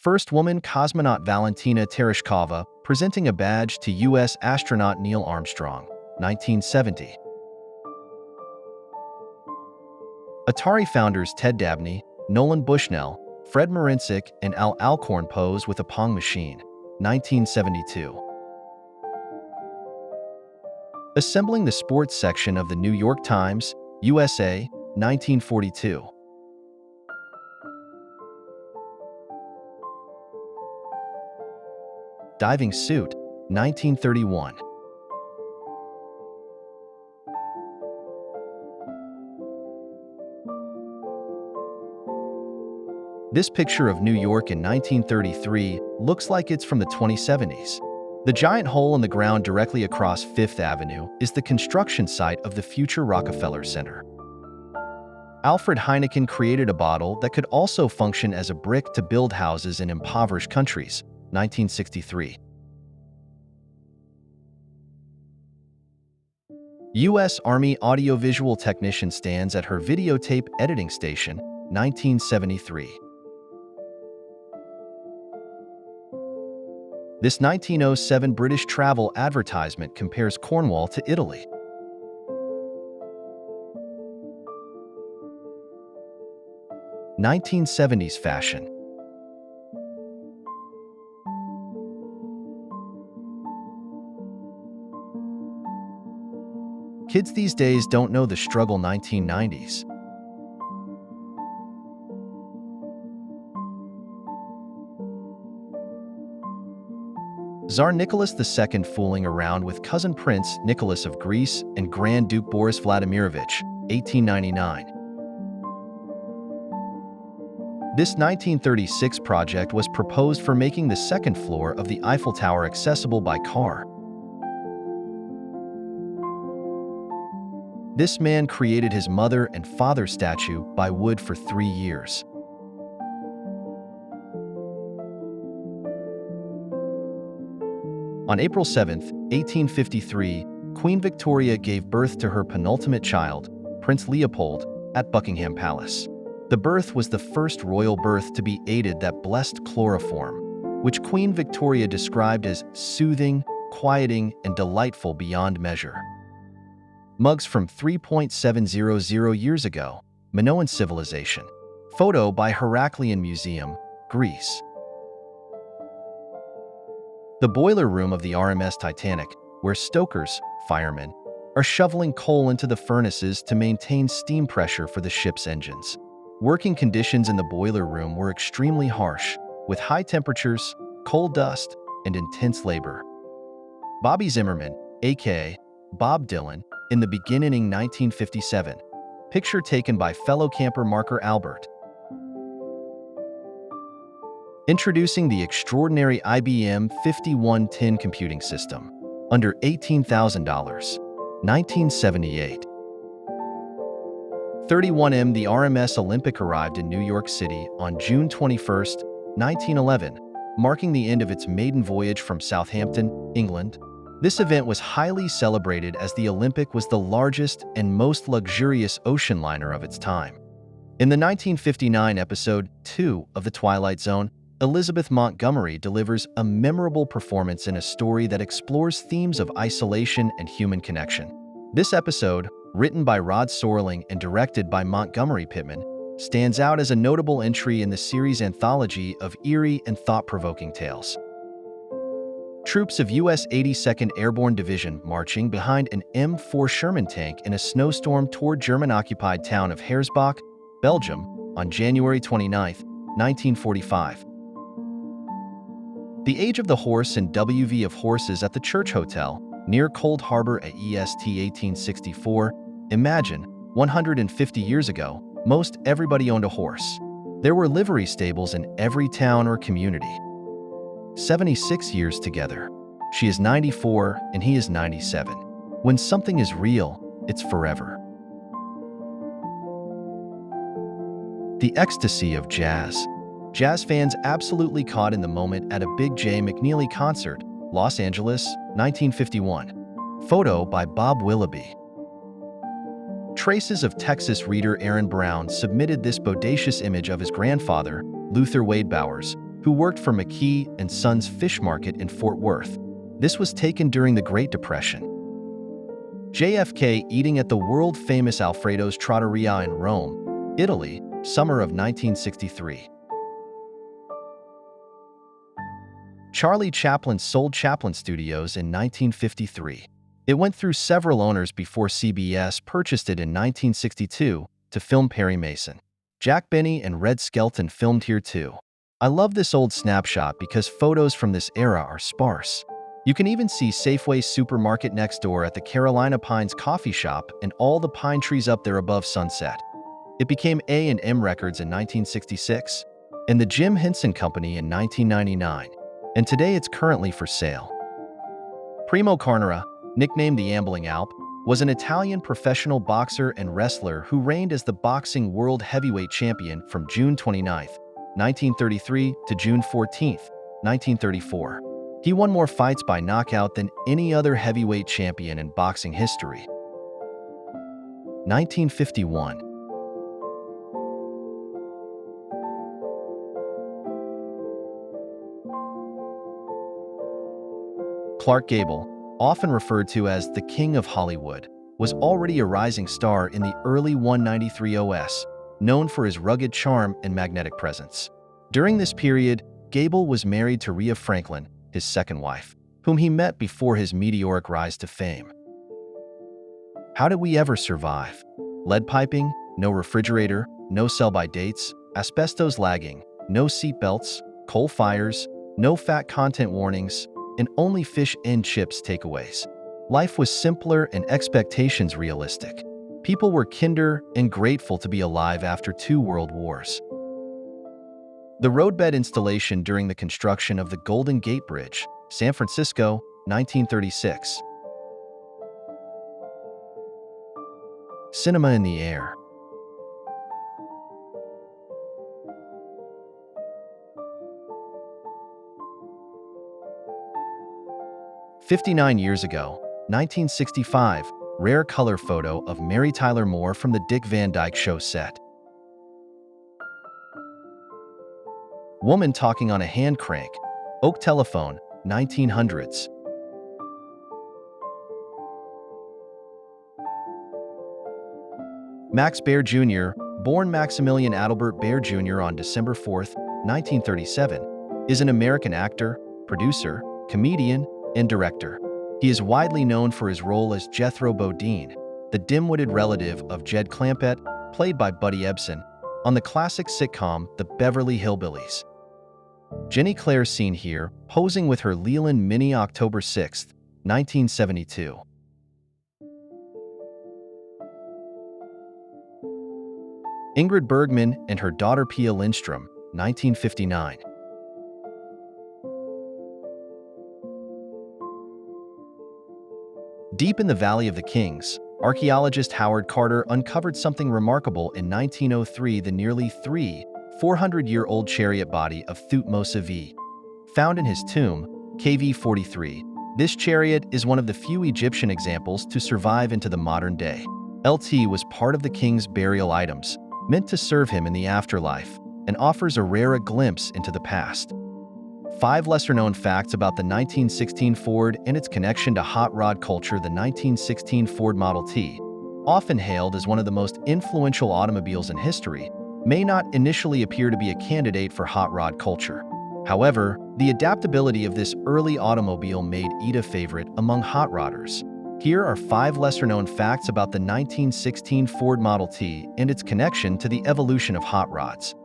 First woman cosmonaut Valentina Tereshkova presenting a badge to U.S. astronaut Neil Armstrong, 1970. Atari founders Ted Dabney, Nolan Bushnell, Fred Marincek, and Al Alcorn pose with a Pong machine, 1972. Assembling the sports section of the New York Times, USA, 1942. Diving suit, 1931. This picture of New York in 1933 looks like it's from the 2070s. The giant hole in the ground directly across Fifth Avenue is the construction site of the future Rockefeller Center. Alfred Heineken created a bottle that could also function as a brick to build houses in impoverished countries, 1963. U.S. Army audiovisual technician stands at her videotape editing station, 1973. This 1907 British travel advertisement compares Cornwall to Italy. '70s fashion. Kids these days don't know the struggle 1990s. Tsar Nicholas II fooling around with cousin Prince Nicholas of Greece and Grand Duke Boris Vladimirovich, 1899. This 1936 project was proposed for making the second floor of the Eiffel Tower accessible by car. This man created his mother and father statue by wood for 3 years. On April 7, 1853, Queen Victoria gave birth to her penultimate child, Prince Leopold, at Buckingham Palace. The birth was the first royal birth to be aided that blessed chloroform, which Queen Victoria described as soothing, quieting, and delightful beyond measure. Mugs from 3.700 years ago, Minoan civilization. Photo by Heraklion Museum, Greece. The boiler room of the RMS Titanic, where stokers, firemen, are shoveling coal into the furnaces to maintain steam pressure for the ship's engines. Working conditions in the boiler room were extremely harsh, with high temperatures, coal dust, and intense labor. Bobby Zimmerman, aka Bob Dylan, in the beginning 1957. Picture taken by fellow camper Marker Albert. Introducing the extraordinary IBM 5110 computing system, under $18,000, 1978. 31M The RMS Olympic arrived in New York City on June 21, 1911, marking the end of its maiden voyage from Southampton, England. This event was highly celebrated as the Olympic was the largest and most luxurious ocean liner of its time. In the 1959 episode 2 of The Twilight Zone, Elizabeth Montgomery delivers a memorable performance in a story that explores themes of isolation and human connection. This episode, written by Rod Serling and directed by Montgomery Pittman, stands out as a notable entry in the series' anthology of eerie and thought-provoking tales. Troops of U.S. 82nd Airborne Division marching behind an M4 Sherman tank in a snowstorm toward German-occupied town of Heeresbach, Belgium, on January 29, 1945. The Age of the Horse and WV of Horses at the Church Hotel, near Cold Harbor at EST 1864. Imagine, 150 years ago, most everybody owned a horse. There were livery stables in every town or community. 76 years together. She is 94 and he is 97. When something is real, it's forever. The ecstasy of jazz. Jazz fans absolutely caught in the moment at a Big J McNeely concert, Los Angeles, 1951. Photo by Bob Willoughby. Traces of Texas reader Aaron Brown submitted this bodacious image of his grandfather, Luther Wade Bowers, who worked for McKee and Sons Fish Market in Fort Worth. This was taken during the Great Depression. JFK eating at the world-famous Alfredo's Trattoria in Rome, Italy, summer of 1963. Charlie Chaplin sold Chaplin Studios in 1953. It went through several owners before CBS purchased it in 1962 to film Perry Mason. Jack Benny and Red Skelton filmed here too. I love this old snapshot because photos from this era are sparse. You can even see Safeway supermarket next door at the Carolina Pines coffee shop and all the pine trees up there above sunset. It became A&M Records in 1966 and the Jim Henson Company in 1999, and today it's currently for sale. Primo Carnera, nicknamed the Ambling Alp, was an Italian professional boxer and wrestler who reigned as the boxing world heavyweight champion from June 29, 1933 to June 14, 1934. He won more fights by knockout than any other heavyweight champion in boxing history. 1951. Clark Gable, often referred to as the King of Hollywood, was already a rising star in the early 193 OS, known for his rugged charm and magnetic presence. During this period, Gable was married to Rhea Franklin, his second wife, whom he met before his meteoric rise to fame. How did we ever survive? Lead piping, no refrigerator, no sell-by dates, asbestos lagging, no seat belts, coal fires, no fat content warnings, and only fish and chips takeaways. Life was simpler and expectations realistic. People were kinder and grateful to be alive after 2 world wars. The roadbed installation during the construction of the Golden Gate Bridge, San Francisco, 1936. Cinema in the air. "59 years ago, 1965, rare color photo of Mary Tyler Moore from the Dick Van Dyke Show set. Woman talking on a hand crank, oak telephone, 1900s. Max Baer Jr., born Maximilian Adelbert Baer Jr. on December 4, 1937, is an American actor, producer, comedian, and director. He is widely known for his role as Jethro Bodine, the dim-witted relative of Jed Clampett, played by Buddy Ebsen, on the classic sitcom The Beverly Hillbillies. Jenny Claire seen here, posing with her Leland Mini October 6, 1972. Ingrid Bergman and her daughter Pia Lindstrom, 1959. Deep in the Valley of the Kings, archaeologist Howard Carter uncovered something remarkable in 1903, the nearly 400-year-old chariot body of Thutmose V. Found in his tomb, KV-43, this chariot is one of the few Egyptian examples to survive into the modern day. LT was part of the king's burial items, meant to serve him in the afterlife, and offers a rare glimpse into the past. 5 lesser-known facts about the 1916 Ford and its connection to hot rod culture. The 1916 Ford Model T, often hailed as one of the most influential automobiles in history, may not initially appear to be a candidate for hot rod culture. However, the adaptability of this early automobile made it a favorite among hot rodders. Here are 5 lesser-known facts about the 1916 Ford Model T and its connection to the evolution of hot rods.